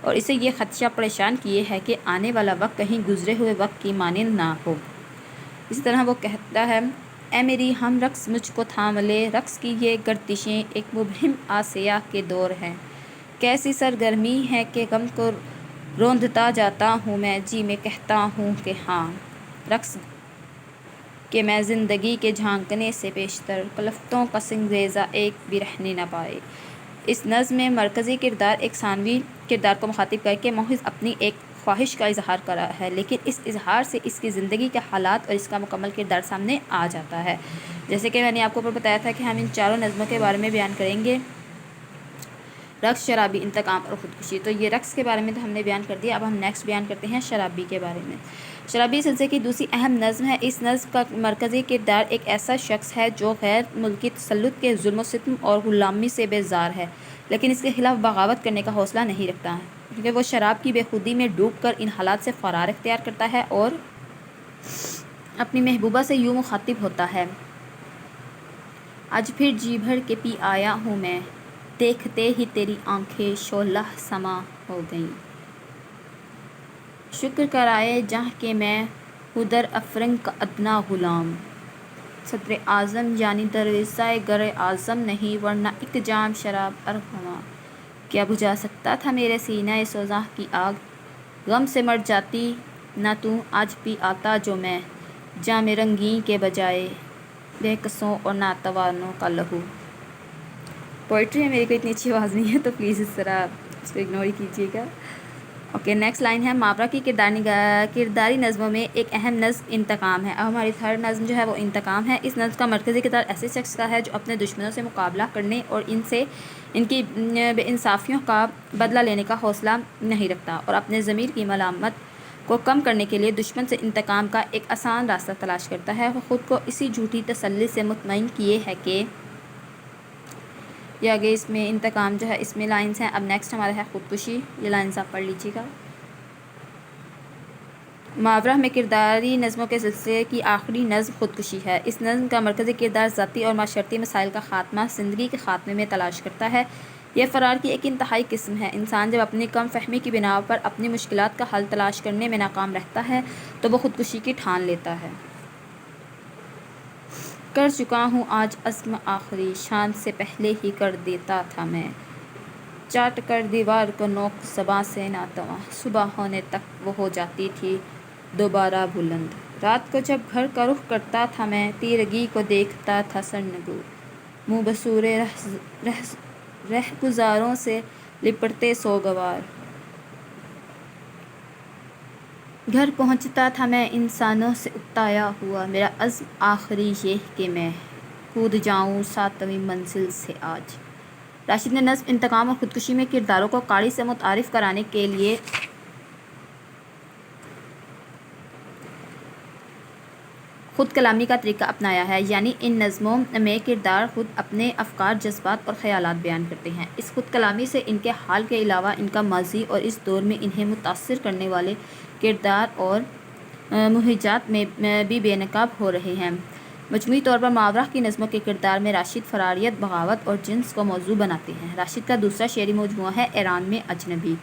اور اسے یہ خدشہ پریشان کیے ہے کہ آنے والا وقت کہیں گزرے ہوئے وقت کی مانند نہ ہو۔ اسی طرح وہ کہتا ہے، اے میری ہم رقص مجھ کو تھام لے، رقص کی یہ گردشیں ایک مبہم آسیا کے دور ہیں۔ کیسی سرگرمی ہے کہ غم کو روندتا جاتا ہوں میں، جی میں کہتا ہوں کہ ہاں رقص کہ میں زندگی کے جھانکنے سے بیشتر کلفتوں کا سنگریزہ ایک بھی رہنے نہ پائے۔ اس نظم میں مرکزی کردار ایک ثانوی کردار کو مخاطب کر کے محض اپنی ایک خواہش کا اظہار کر رہا ہے، لیکن اس اظہار سے اس کی زندگی کے حالات اور اس کا مکمل کردار سامنے آ جاتا ہے۔ جیسے کہ میں نے آپ کو بتایا تھا کہ ہم ان چاروں نظموں کے بارے میں بیان کریں گے، رقص، شرابی، انتقام اور خودکشی۔ تو یہ رقص کے بارے میں تو ہم نے بیان کر دیا، اب ہم نیکسٹ بیان کرتے ہیں شرابی کے بارے میں۔ شرابی سلسلے کی دوسری اہم نظم ہے۔ اس نظم کا مرکزی کردار ایک ایسا شخص ہے جو غیر ملکی تسلط کے ظلم و ستم اور غلامی سے بیزار ہے، لیکن اس کے خلاف بغاوت کرنے کا حوصلہ نہیں رکھتا ہے، کیونکہ وہ شراب کی بے خودی میں ڈوب کر ان حالات سے فرار اختیار کرتا ہے اور اپنی محبوبہ سے یوں مخاطب ہوتا ہے، آج پھر جی بھر کے پی آیا ہوں میں، دیکھتے ہی تیری آنکھیں شعلہ سما ہو گئیں۔ شکر کرائے جاں کہ میں ہوں در افرنگ کا ادنا غلام، صدر اعظم یعنی دروازہ گر اعظم نہیں، ورنہ ایک جام شراب ارغواں کیا بجھا سکتا تھا میرے سینہ سوزاں کی آگ، غم سے مر جاتی نہ تو آج پی آتا جو میں، جام رنگین کے بجائے بے کسوں اور ناتوانوں کا لہو۔ پوئٹری ہے، میری کوئی اتنی اچھی آواز نہیں ہے تو پلیز اس طرح اس کو اگنور کیجیے گا۔ اوکے، نیکسٹ لائن ہے، ماورا کی کرداری نظموں میں ایک اہم نظم انتقام ہے۔ اب ہماری تھرڈ نظم جو ہے وہ انتقام ہے۔ اس نظم کا مرکزی کردار ایسے شخص کا ہے جو اپنے دشمنوں سے مقابلہ کرنے اور ان کی بے انصافیوں کا بدلہ لینے کا حوصلہ نہیں رکھتا، اور اپنے ضمیر کی ملامت کو کم کرنے کے لیے دشمن سے انتقام کا ایک آسان راستہ تلاش کرتا ہے۔ وہ خود کو اسی جھوٹی تسلی سے مطمئن کیے ہے کہ یہ آگے اس میں انتقام جو ہے اس میں لائنز ہیں۔ اب نیکسٹ ہمارا ہے خودکشی، یہ لائنز آپ پڑھ لیجیے گا۔ ماورا میں کرداری نظموں کے سلسلے کی آخری نظم خودکشی ہے۔ اس نظم کا مرکزی کردار ذاتی اور معاشرتی مسائل کا خاتمہ زندگی کے خاتمے میں تلاش کرتا ہے۔ یہ فرار کی ایک انتہائی قسم ہے۔ انسان جب اپنی کم فہمی کی بنا پر اپنی مشکلات کا حل تلاش کرنے میں ناکام رہتا ہے تو وہ خودکشی کی ٹھان لیتا ہے۔ کر چکا ہوں آج عزم آخری، شام سے پہلے ہی کر دیتا تھا میں، چاٹ کر دیوار کو نوک زباں سے ناتواں، صبح ہونے تک وہ ہو جاتی تھی دوبارہ بلند، رات کو جب گھر کا رخ کرتا تھا میں، تیرگی کو دیکھتا تھا سرنگوں، منہ بسور رہگزاروں سے لپٹتے سوگوار، گھر پہنچتا تھا میں انسانوں سے اکتایا ہوا، میرا عزم آخری یہ کہ میں کود جاؤں 7ویں منزل سے آج۔ راشد نے نظم انتقام اور خودکشی میں کرداروں کو قاری سے متعارف کرانے کے لیے خود کلامی کا طریقہ اپنایا ہے، یعنی ان نظموں میں کردار خود اپنے افکار، جذبات اور خیالات بیان کرتے ہیں۔ اس خود کلامی سے ان کے حال کے علاوہ ان کا ماضی اور اس دور میں انہیں متاثر کرنے والے کردار اور مہجات میں بھی بے نقاب ہو رہے ہیں۔ مجموعی طور پر ماورا کی نظموں کے کردار میں راشد فراریت، بغاوت اور جنس کو موضوع بناتے ہیں۔ راشد کا دوسرا شعری مجموعہ ہے ایران میں اجنبی۔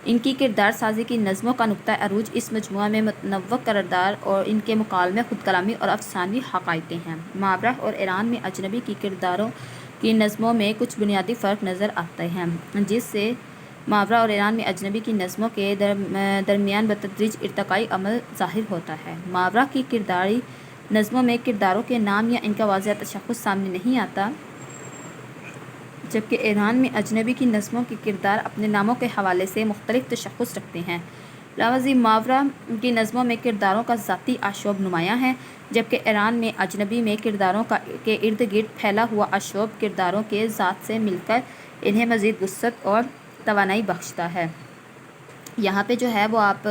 ان کی کردار سازی کی نظموں کا نقطہ عروج اس مجموعہ میں متنوع کردار اور ان کے مکالمے، خود کلامی اور افسانوی حقائقیں ہیں۔ ماورا اور ایران میں اجنبی کی کرداروں کی نظموں میں کچھ بنیادی فرق نظر آتے ہیں، جس سے ماورا اور ایران میں اجنبی کی نظموں کے درمیان بتدریج ارتقائی عمل ظاہر ہوتا ہے۔ ماورا کی کرداری نظموں میں کرداروں کے نام یا ان کا واضح تشخص سامنے نہیں آتا، جبکہ ایران میں اجنبی کی نظموں کے کردار اپنے ناموں کے حوالے سے مختلف تشخص رکھتے ہیں۔ علاوہ ازیں ماورا کی نظموں میں کرداروں کا ذاتی آشوب نمایاں ہے، جبکہ ایران میں اجنبی میں کرداروں کے ارد گرد پھیلا ہوا آشوب کرداروں کے ذات سے مل کر انہیں مزید وسعت اور توانائی بخشتا ہے۔ یہاں پہ جو ہے وہ آپ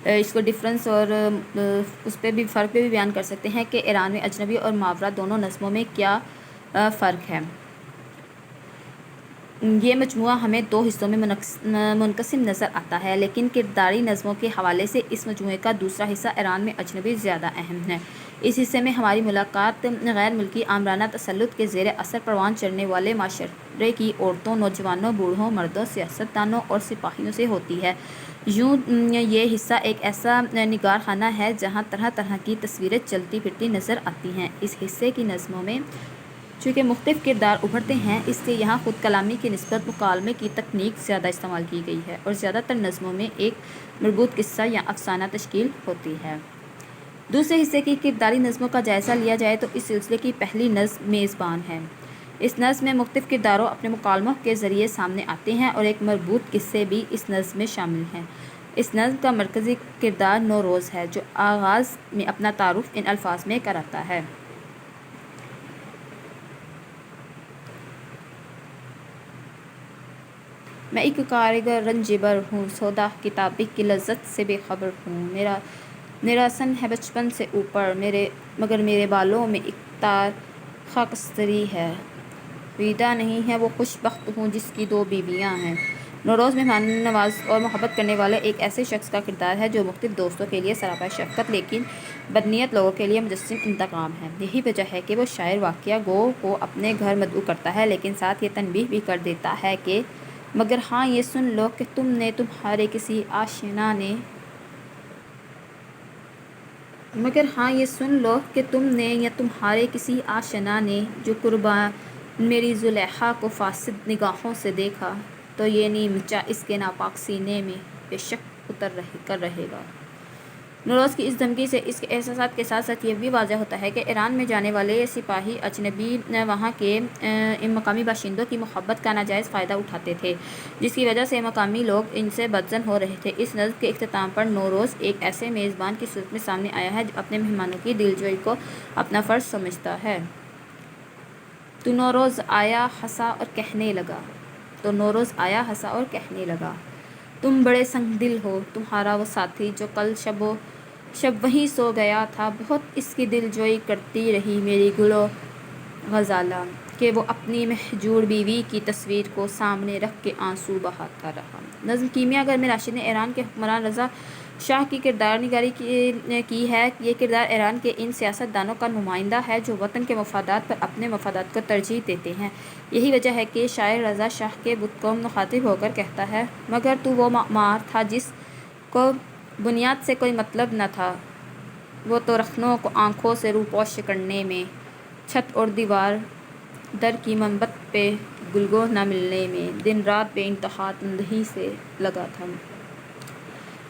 اس کو ڈفرینس اور اس پہ بھی فرق پہ بھی بیان کر سکتے ہیں کہ ایران میں اجنبی اور ماورا دونوں نظموں میں کیا فرق ہے۔ یہ مجموعہ ہمیں دو حصوں میں منقسم نظر آتا ہے، لیکن کرداری نظموں کے حوالے سے اس مجموعے کا دوسرا حصہ ایران میں اجنبی زیادہ اہم ہے۔ اس حصے میں ہماری ملاقات غیر ملکی آمرانہ تسلط کے زیر اثر پروان چڑھنے والے معاشرے کی عورتوں، نوجوانوں، بوڑھوں، مردوں، سیاستدانوں اور سپاہیوں سے ہوتی ہے۔ یوں یہ حصہ ایک ایسا نگار خانہ ہے جہاں طرح طرح کی تصویریں چلتی پھرتی نظر آتی ہیں۔ اس حصے کی نظموں میں چونکہ مختلف کردار ابھرتے ہیں، اس لیے یہاں خود کلامی کی نسبت مکالمے کی تکنیک زیادہ استعمال کی گئی ہے اور زیادہ تر نظموں میں ایک مربوط قصہ یا افسانہ تشکیل ہوتی ہے۔ دوسرے حصے کی کرداری نظموں کا جائزہ لیا جائے تو اس سلسلے کی پہلی نظم میزبان ہے۔ اس نظم میں مختلف کرداروں اپنے مکالموں کے ذریعے سامنے آتے ہیں اور ایک مربوط قصے بھی اس نظم میں شامل ہیں۔ اس نظم کا مرکزی کردار نوروز ہے، جو آغاز میں اپنا تعارف ان الفاظ میں کراتا ہے: میں ایک کارگر رنجبر ہوں، سودا کتابی کی لذت سے بے خبر ہوں۔ میرا سن ہے بچپن سے اوپر، مگر میرے بالوں میں ایک تار خاکستری ہے۔ ویدا نہیں ہے وہ خوش بخت ہوں جس کی 2 بیویاں ہیں۔ نوروز مہمان نواز اور محبت کرنے والے ایک ایسے شخص کا کردار ہے جو مختلف دوستوں کے لیے سراپا شفقت لیکن بدنیت لوگوں کے لیے مجسم انتقام ہے۔ یہی وجہ ہے کہ وہ شاعر واقعہ گو کو اپنے گھر مدعو کرتا ہے، لیکن ساتھ یہ تنبیہ بھی کر دیتا ہے کہ مگر ہاں یہ سن لو کہ تم نے تمہارے کسی آشنا نے جو قرباں میری زلیخا کو فاسد نگاہوں سے دیکھا، تو یہ نہیں مچا اس کے ناپاک سینے میں بے شک کر رہے گا۔ نوروز کی اس دھمکی سے اس کے احساسات کے ساتھ ساتھ یہ بھی واضح ہوتا ہے کہ ایران میں جانے والے سپاہی اجنبی وہاں کے مقامی باشندوں کی محبت کا ناجائز فائدہ اٹھاتے تھے، جس کی وجہ سے مقامی لوگ ان سے بدظن ہو رہے تھے۔ اس نظم کے اختتام پر نوروز ایک ایسے میزبان کی صورت میں سامنے آیا ہے جو اپنے مہمانوں کی دلجوئی کو اپنا فرض سمجھتا ہے۔ تو نوروز آیا ہنسا اور کہنے لگا، تم بڑے سنگ دل ہو، تمہارا وہ ساتھی جو کل شب وہیں سو گیا تھا، بہت اس کی دلجوئی کرتی رہی میری گل و غزالہ، کہ وہ اپنی مہجور بیوی کی تصویر کو سامنے رکھ کے آنسو بہاتا رہا۔ نظم کیمیا گر میں راشد نے ایران کے حکمران رضا شاہ کی کردار نگاری کی ہے۔ یہ کردار ایران کے ان سیاست دانوں کا نمائندہ ہے جو وطن کے مفادات پر اپنے مفادات کو ترجیح دیتے ہیں۔ یہی وجہ ہے کہ شاعر رضا شاہ کے بت کو مخاطب ہو کر کہتا ہے: مگر تو وہ معمار تھا جس کو بنیاد سے کوئی مطلب نہ تھا، وہ تو رخنوں کو آنکھوں سے روپوش کرنے میں، چھت اور دیوار در کی منبت پہ گلگو نہ ملنے میں، دن رات بے انتہا تندہی سے لگا تھا۔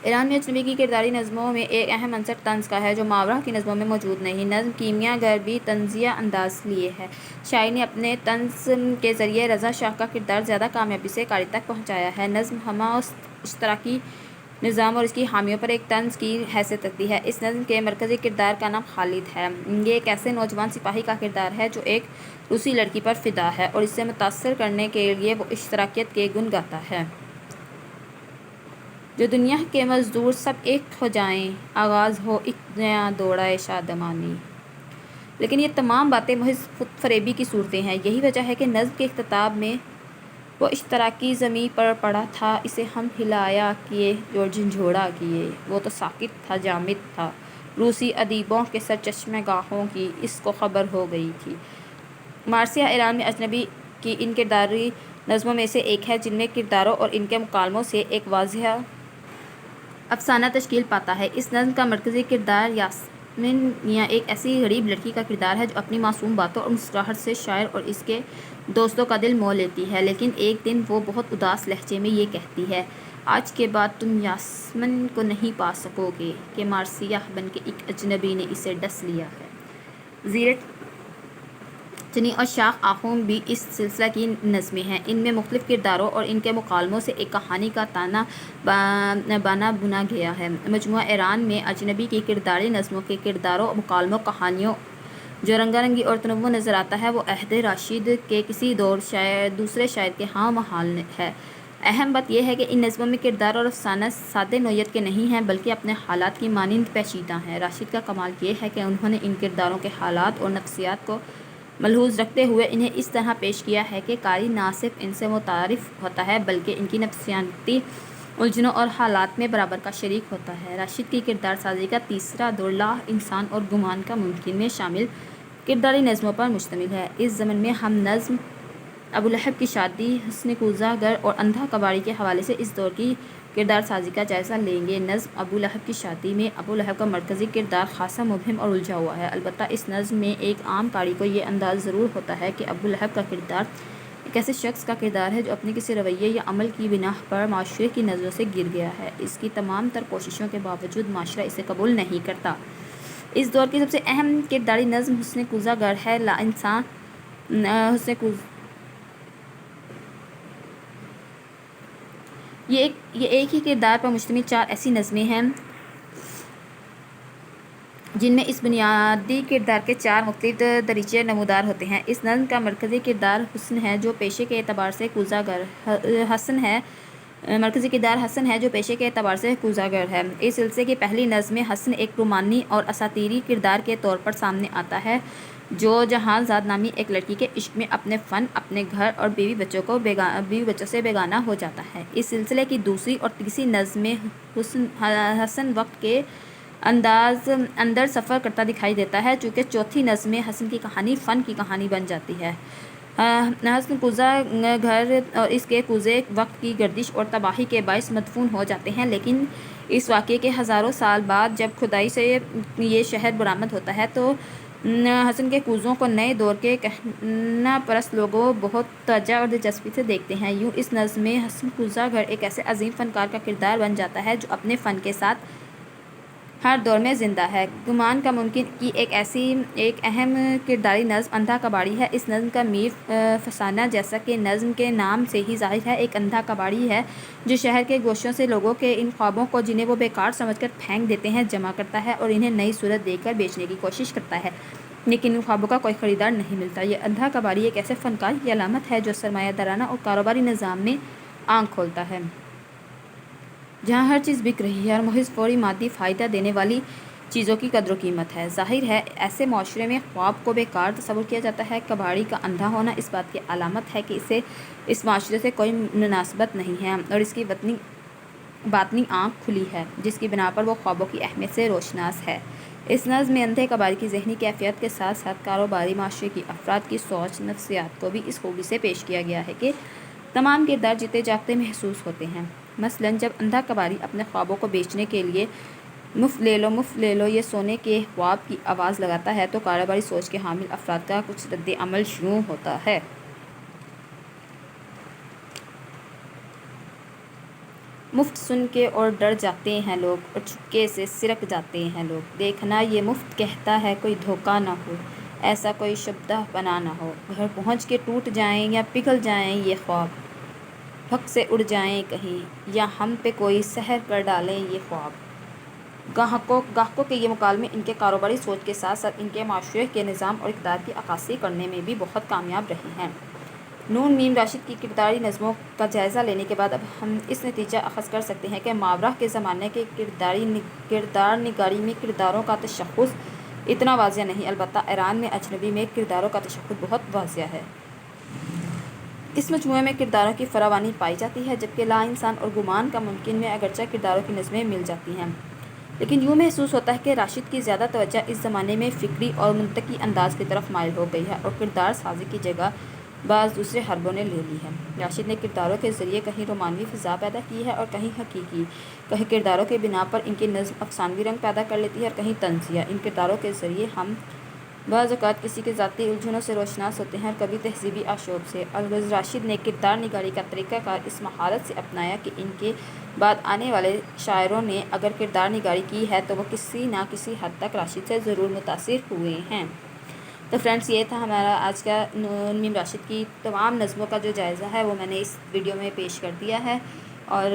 ایران میں اجنبی کی کرداری نظموں میں ایک اہم عنصر طنز کا ہے جو ماورا کی نظموں میں موجود نہیں۔ نظم کیمیا گر بھی طنزیہ انداز لیے ہے۔ شاعر نے اپنے طنز کے ذریعے رضا شاہ کا کردار زیادہ کامیابی سے قاری تک پہنچایا ہے۔ نظم ہمہ اشتراکی نظام اور اس کی حامیوں پر ایک طنز کی حیثیت رکھتی ہے۔ اس نظم کے مرکزی کردار کا نام خالد ہے۔ یہ ایک ایسے نوجوان سپاہی کا کردار ہے جو ایک روسی لڑکی پر فدا ہے اور اسے متاثر کرنے کے لیے وہ اشتراکیت کے گن گاتا ہے: جو دنیا کے مزدور سب ایک ہو جائیں، آغاز ہو ایک نیا دورۂ شادمانی۔ لیکن یہ تمام باتیں محض خود فریبی کی صورتیں ہیں۔ یہی وجہ ہے کہ نظم کے اختتام میں وہ اشتراکی زمیں پر پڑا تھا، اسے ہم ہلایا کیے اور جھنجھوڑا کیے، وہ تو ساکت تھا، جامد تھا، روسی ادیبوں کے سرچشمہ گاہوں کی اس کو خبر ہو گئی تھی۔ مارسیہ ایران میں اجنبی کی ان کرداری نظموں میں سے ایک ہے جن میں کرداروں اور ان کے مکالموں سے ایک واضح افسانہ تشکیل پاتا ہے۔ اس نظم کا مرکزی کردار یاسمین میاں ایک ایسی غریب لڑکی کا کردار ہے جو اپنی معصوم باتوں اور مسکراہٹ سے شاعر اور اس کے دوستوں کا دل مول لیتی ہے، لیکن ایک دن وہ بہت اداس لہجے میں یہ کہتی ہے: آج کے بعد تم یاسمین کو نہیں پا سکو گے کہ مارسیہ بن کے ایک اجنبی نے اسے ڈس لیا ہے۔ زیرت چنی اور شاخ آہوم بھی اس سلسلہ کی نظمیں ہیں۔ ان میں مختلف کرداروں اور ان کے مکالموں سے ایک کہانی کا تانا بانا بنا گیا ہے۔ مجموعہ ایران میں اجنبی کی کرداری نظموں کے کرداروں، مکالموں، کہانیوں جو رنگا رنگی اور تنوع نظر آتا ہے وہ عہد راشد کے کسی دوسرے شاعر کے ہاں محال ہے۔ اہم بات یہ ہے کہ ان نظموں میں کردار اور افسانہ سادے نوعیت کے نہیں ہیں بلکہ اپنے حالات کی مانند پیچیدہ ہیں۔ راشد کا کمال یہ ہے کہ انہوں نے ان کرداروں کے حالات اور نفسیات کو ملحوظ رکھتے ہوئے انہیں اس طرح پیش کیا ہے کہ قاری نہ صرف ان سے متعارف ہوتا ہے بلکہ ان کی نفسیاتی الجھنوں اور حالات میں برابر کا شریک ہوتا ہے۔ راشد کی کردار سازی کا تیسرا دور لا انسان اور گمان کا ممکن میں شامل کرداری نظموں پر مشتمل ہے۔ اس ضمن میں ہم نظم ابولہب کی شادی، حسن کوزہ گر اور اندھا کباڑی کے حوالے سے اس دور کی کردار سازی کا جائزہ لیں گے۔ نظم ابولہب کی شادی میں ابولہب کا مرکزی کردار خاصا مبہم اور الجھا ہوا ہے۔ البتہ اس نظم میں ایک عام قاری کو یہ انداز ضرور ہوتا ہے کہ ابولہب کا کردار ایک ایسے شخص کا کردار ہے جو اپنے کسی رویے یا عمل کی بنا پر معاشرے کی نظروں سے گر گیا ہے۔ اس کی تمام تر کوششوں کے باوجود معاشرہ اسے قبول نہیں کرتا۔ اس دور کی سب سے اہم کرداری نظم حسن کوزہ گر ہے۔ لا انسان حسن کوزہ یہ ایک ہی کردار پر مشتمل 4 ایسی نظمیں ہیں جن میں اس بنیادی کردار کے 4 مختلف دریچے نمودار ہوتے ہیں۔ اس نظم کا مرکزی کردار حسن ہے جو پیشے کے اعتبار سے کوزہ گر ہے۔ اس سلسلے کی پہلی نظم میں حسن ایک رومانی اور اساطیری کردار کے طور پر سامنے آتا ہے جو جہان زاد نامی ایک لڑکی کے عشق میں اپنے فن، اپنے گھر اور بیوی بچوں سے بیگانہ ہو جاتا ہے۔ اس سلسلے کی دوسری اور تیسری نظم میں حسن وقت کے اندر سفر کرتا دکھائی دیتا ہے، چونکہ چوتھی نظم میں حسن کی کہانی فن کی کہانی بن جاتی ہے۔ حسن کوزہ گھر اور اس کے کوزے وقت کی گردش اور تباہی کے باعث مدفون ہو جاتے ہیں، لیکن اس واقعے کے ہزاروں سال بعد جب کھدائی سے یہ شہر برآمد ہوتا ہے تو حسن کے کوزوں کو نئے دور کے کہنا پرست لوگوں بہت توجہ اور دلچسپی سے دیکھتے ہیں۔ یوں اس نظم میں حسن کوزہ گر ایک ایسے عظیم فنکار کا کردار بن جاتا ہے جو اپنے فن کے ساتھ ہر دور میں زندہ ہے۔ گمان کا ممکن کی ایک اہم کرداری نظم اندھا کباڑی ہے۔ اس نظم کا میر فسانہ، جیسا کہ نظم کے نام سے ہی ظاہر ہے، ایک اندھا کباڑی ہے جو شہر کے گوشوں سے لوگوں کے ان خوابوں کو جنہیں وہ بیکار سمجھ کر پھینک دیتے ہیں جمع کرتا ہے اور انہیں نئی صورت دے کر بیچنے کی کوشش کرتا ہے، لیکن ان خوابوں کا کوئی خریدار نہیں ملتا۔ یہ اندھا کباڑی ایک ایسے فنکار کی علامت ہے جو سرمایہ دارانہ اور کاروباری نظام میں آنکھ کھولتا ہے جہاں ہر چیز بک رہی ہے اور محض فوری مادی فائدہ دینے والی چیزوں کی قدر و قیمت ہے۔ ظاہر ہے ایسے معاشرے میں خواب کو بیکار تصور کیا جاتا ہے۔ کباڑی کا اندھا ہونا اس بات کی علامت ہے کہ اسے اس معاشرے سے کوئی مناسبت نہیں ہے اور اس کی باطنی آنکھ کھلی ہے، جس کی بنا پر وہ خوابوں کی اہمیت سے روشناس ہے۔ اس نظم میں اندھے کباڑی کی ذہنی کیفیت کے ساتھ ساتھ کاروباری معاشرے کی افراد کی سوچ، نفسیات کو بھی اس خوبی سے پیش کیا گیا ہے کہ تمام کردار جیتے جاگتے محسوس ہوتے ہیں۔ مثلاً جب اندھا کباڑی اپنے خوابوں کو بیچنے کے لیے مفت لے لو یہ سونے کے خواب کی آواز لگاتا ہے تو کاروباری سوچ کے حامل افراد کا کچھ رد عمل یوں ہوتا ہے۔ مفت سن کے اور ڈر جاتے ہیں لوگ اور چپکے سے سرک جاتے ہیں لوگ۔ دیکھنا یہ مفت کہتا ہے کوئی دھوکہ نہ ہو، ایسا کوئی شبدہ بنا نہ ہو۔ گھر پہنچ کے ٹوٹ جائیں یا پگھل جائیں یہ خواب، پھک سے اڑ جائیں کہیں یا ہم پہ کوئی سحر کر ڈالیں یہ خواب۔ گاہکوں کے یہ مکالمے ان کے کاروباری سوچ کے ساتھ ساتھ ان کے معاشرے کے نظام اور اقدار کی عکاسی کرنے میں بھی بہت کامیاب رہے ہیں۔ نون میم راشد کی کرداری نظموں کا جائزہ لینے کے بعد اب ہم اس نتیجہ اخذ کر سکتے ہیں کہ ماورا کے زمانے کے کردار نگاری میں کرداروں کا تشخص اتنا واضح نہیں، البتہ ایران میں اجنبی میں کرداروں کا تشخص بہت واضح ہے۔ اس مجموعے میں کرداروں کی فراوانی پائی جاتی ہے، جبکہ لا انسان اور گمان کا ممکن میں اگرچہ کرداروں کی نظمیں مل جاتی ہیں، لیکن یوں محسوس ہوتا ہے کہ راشد کی زیادہ توجہ اس زمانے میں فکری اور منطقی انداز کی طرف مائل ہو گئی ہے اور کردار سازی کی جگہ بعض دوسرے حربوں نے لے لی ہے۔ راشد نے کرداروں کے ذریعے کہیں رومانوی فضا پیدا کی ہے اور کہیں حقیقی، کہیں کرداروں کے بنا پر ان کی نظم افسانوی رنگ پیدا کر لیتی ہے اور کہیں طنزیہ۔ ان کرداروں کے ذریعے ہم بعض اوقات کسی کے ذاتی الجھنوں سے روشناس ہوتے ہیں اور کبھی تہذیبی آشوب سے۔ الغرض راشد نے کردار نگاری کا طریقہ کار اس مہارت سے اپنایا کہ ان کے بعد آنے والے شاعروں نے اگر کردار نگاری کی ہے تو وہ کسی نہ کسی حد تک راشد سے ضرور متاثر ہوئے ہیں۔ تو فرینڈس، یہ تھا ہمارا آج کا نون میم راشد کی تمام نظموں کا جو جائزہ ہے وہ میں نے اس ویڈیو میں پیش کر دیا ہے، اور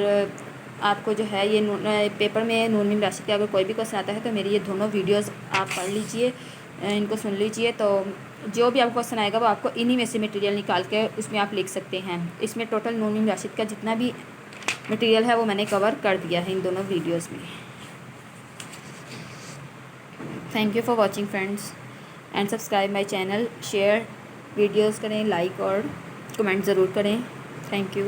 آپ کو جو ہے یہ پیپر میں نون میم راشد کا اگر کوئی بھی کوسچن آتا ہے تو میری یہ دونوں ویڈیوز آپ پڑھ لیجئے، ان کو سن لیجئے، تو جو بھی آپ کو کوسچن آئے گا وہ آپ کو انہی میں سے مٹیریل نکال کے اس میں آپ لکھ سکتے ہیں۔ اس میں ٹوٹل نون میم راشد کا جتنا بھی مٹیریل ہے وہ میں نے کور کر دیا ہے ان دونوں ویڈیوز میں۔ Thank you for watching friends and subscribe my channel, share videos کریں، لائک اور کمنٹ ضرور کریں۔ Thank you.